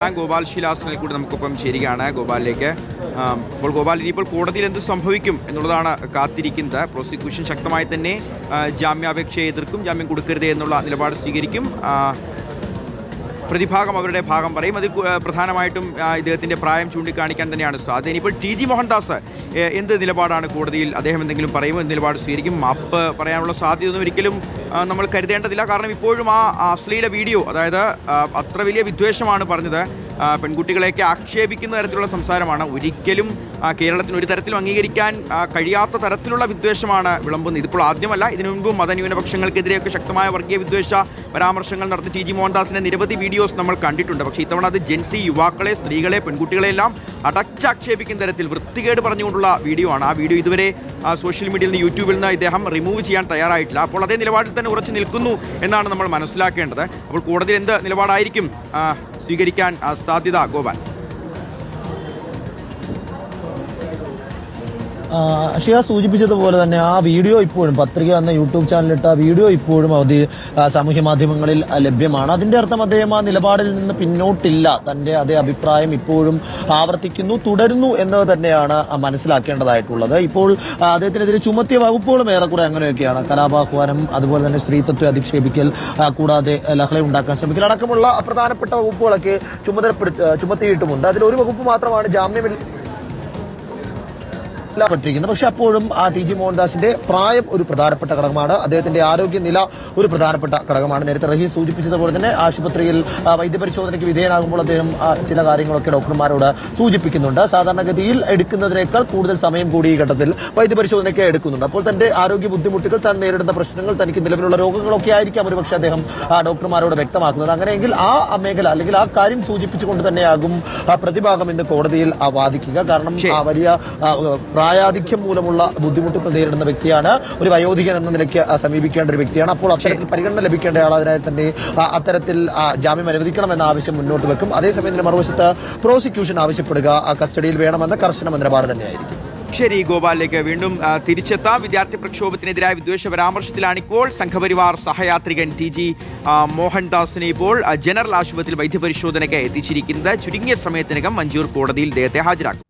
ഗോപാൽ ശിലാസിനെ കൂടി നമുക്കൊപ്പം ചേരുകയാണ്. ഗോപാലിലേക്ക് ഇപ്പോൾ ഗോപാൽ ഇനിയിപ്പോൾ കോടതിയിൽ എന്ത് സംഭവിക്കും എന്നുള്ളതാണ് കാത്തിരിക്കുന്നത്. പ്രോസിക്യൂഷൻ ശക്തമായി തന്നെ ജാമ്യാപേക്ഷയെ എതിർക്കും, ജാമ്യം കൊടുക്കരുത് എന്നുള്ള നിലപാട് സ്വീകരിക്കും. പ്രതിഭാഗം അവരുടെ ഭാഗം പറയും. അതിൽ പ്രധാനമായിട്ടും ഇദ്ദേഹത്തിൻ്റെ പ്രായം ചൂണ്ടിക്കാണിക്കാൻ തന്നെയാണ് സാധ്യത. ഇനിയിപ്പോൾ ടി.ജി. മോഹൻദാസ് എന്ത് നിലപാടാണ് കോടതിയിൽ, അദ്ദേഹം എന്തെങ്കിലും പറയുമോ, എന്ത് നിലപാട് സ്വീകരിക്കും? മാപ്പ് പറയാനുള്ള സാധ്യതയൊന്നും ഒരിക്കലും നമ്മൾ കരുതേണ്ടതില്ല. കാരണം ഇപ്പോഴും ആ അശ്ലീല വീഡിയോ, അതായത് അത്ര വലിയ വിദ്വേഷമാണ് പറഞ്ഞത്, പെൺകുട്ടികളെയൊക്കെ ആക്ഷേപിക്കുന്ന തരത്തിലുള്ള സംസാരമാണ്. ഒരിക്കലും കേരളത്തിന് ഒരു തരത്തിലും അംഗീകരിക്കാൻ കഴിയാത്ത തരത്തിലുള്ള വിദ്വേഷമാണ് വിളമ്പുന്നത്. ഇതിപ്പോൾ ആദ്യമല്ല, ഇതിനു മുൻപും മതന്യൂനപക്ഷങ്ങൾക്കെതിരെയൊക്കെ ശക്തമായ വർഗീയ വിദ്വേഷ പരാമർശങ്ങൾ നടത്തി ടി.ജി. മോഹൻദാസിന്റെ നിരവധി വീഡിയോസ് നമ്മൾ കണ്ടിട്ടുണ്ട്. പക്ഷേ ഇത്തവണ അത് ജെൻസി യുവാക്കളെ, സ്ത്രീകളെ, പെൺകുട്ടികളെല്ലാം അടച്ചാക്ഷേപിക്കുന്ന തരത്തിൽ വൃത്തികേട് പറഞ്ഞുകൊണ്ടുള്ള വീഡിയോ ആണ്. ആ വീഡിയോ ഇതുവരെ സോഷ്യൽ മീഡിയയിൽ നിന്ന്, യൂട്യൂബിൽ നിന്ന് ഇദ്ദേഹം റിമൂവ് ചെയ്യാൻ തയ്യാറായിട്ടില്ല. അപ്പോൾ അതേ നിലപാടിൽ തന്നെ ഉറച്ചു നിൽക്കുന്നു എന്നാണ് നമ്മൾ മനസ്സിലാക്കേണ്ടത്. അപ്പോൾ കോടതിയിൽ എന്ത് നിലപാടായിരിക്കും സ്വീകരിക്കാൻ സാധ്യത, ഗോപാൽ? ഷിയ സൂചിപ്പിച്ചതുപോലെ തന്നെ ആ വീഡിയോ ഇപ്പോഴും, പത്രിക എന്ന യൂട്യൂബ് ചാനലിട്ട വീഡിയോ ഇപ്പോഴും സാമൂഹ്യ മാധ്യമങ്ങളിൽ ലഭ്യമാണ്. അതിന്റെ അർത്ഥം അദ്ദേഹം ആ നിലപാടിൽ നിന്ന് പിന്നോട്ടില്ല, തന്റെ അതേ അഭിപ്രായം ഇപ്പോഴും ആവർത്തിക്കുന്നു, തുടരുന്നു എന്നത് തന്നെയാണ് മനസ്സിലാക്കേണ്ടതായിട്ടുള്ളത്. ഇപ്പോൾ അദ്ദേഹത്തിനെതിരെ ചുമത്തിയ വകുപ്പുകളും ഏറെക്കുറെ അങ്ങനെയൊക്കെയാണ്. കലാപാഹ്വാനം, അതുപോലെ തന്നെ സ്ത്രീത്വത്തെ അധിക്ഷേപിക്കൽ, കൂടാതെ ലഹള ഉണ്ടാക്കാൻ ശ്രമിക്കൽ അടക്കമുള്ള പ്രധാനപ്പെട്ട വകുപ്പുകളൊക്കെ ചുമത്തിയിട്ടുമുണ്ട്. അതിലൊരു വകുപ്പ് മാത്രമാണ് ജാമ്യമില്ല പ്പെട്ടിരിക്കുന്നത്. പക്ഷെ അപ്പോഴും ആ ടി.ജി. മോഹൻദാസിന്റെ പ്രായം ഒരു പ്രധാനപ്പെട്ട ഘടകമാണ്, അദ്ദേഹത്തിന്റെ ആരോഗ്യനില ഒരു പ്രധാനപ്പെട്ട ഘടകമാണ്. നേരത്തെ റഹീസ് സൂചിപ്പിച്ചതുപോലെ തന്നെ ആശുപത്രിയിൽ വൈദ്യപരിശോധനയ്ക്ക് വിധേയനാകുമ്പോൾ അദ്ദേഹം ചില കാര്യങ്ങളൊക്കെ ഡോക്ടർമാരോട് സൂചിപ്പിക്കുന്നുണ്ട്. സാധാരണഗതിയിൽ എടുക്കുന്നതിനേക്കാൾ കൂടുതൽ സമയം കൂടി ഈ ഘട്ടത്തിൽ വൈദ്യപരിശോധനയ്ക്ക് എടുക്കുന്നുണ്ട്. അപ്പോൾ തന്റെ ആരോഗ്യ ബുദ്ധിമുട്ടുകൾ, താൻ നേരിടുന്ന പ്രശ്നങ്ങൾ, തനിക്ക് നിലവിലുള്ള രോഗങ്ങളൊക്കെ ആയിരിക്കാം ഒരുപക്ഷെ അദ്ദേഹം ഡോക്ടർമാരോട് വ്യക്തമാക്കുന്നത്. അങ്ങനെയെങ്കിൽ ആ മേഖല, അല്ലെങ്കിൽ ആ കാര്യം സൂചിപ്പിച്ചുകൊണ്ട് തന്നെയാകും പ്രതിഭാഗം ഇന്ന് കോടതിയിൽ വാദിക്കുക. കാരണം വലിയ പ്രായാധിക്യം മൂലമുള്ള ബുദ്ധിമുട്ടുകൾ നേരിടുന്ന വ്യക്തിയാണ്, ഒരു വയോധികൻ എന്ന നിലയ്ക്ക് സമീപിക്കേണ്ട ഒരു വ്യക്തിയാണ്. അപ്പോൾ അത്തരത്തിൽ പരിഗണന ലഭിക്കേണ്ടയാൾ, അതിനാൽ തന്നെ അത്തരത്തിൽ ജാമ്യം അനുവദിക്കണമെന്ന ആവശ്യം മുന്നോട്ട് വെക്കും. അതേസമയം മറുവശത്ത് പ്രോസിക്യൂഷൻ ആവശ്യപ്പെടുക കസ്റ്റഡിയിൽ വേണമെന്ന കർശന നിലപാട് തന്നെയായിരിക്കും. ശരി, ഗോപാലിലേക്ക് വീണ്ടും തിരിച്ചെത്താം. വിദ്യാർത്ഥി പ്രക്ഷോഭത്തിനെതിരായ വിദ്വേഷ പരാമർശത്തിലാണിപ്പോൾ സംഘപരിവാർ സഹയാത്രികൻ ടി.ജി. മോഹൻദാസിനെ ഇപ്പോൾ ജനറൽ ആശുപത്രിയിൽ വൈദ്യപരിശോധനയ്ക്ക് എത്തിച്ചിരിക്കുന്നത്. ചുരുങ്ങിയ സമയത്തിനകം മഞ്ചൂർ കോടതിയിൽ ഇദ്ദേഹത്തെ ഹാജരാക്കും.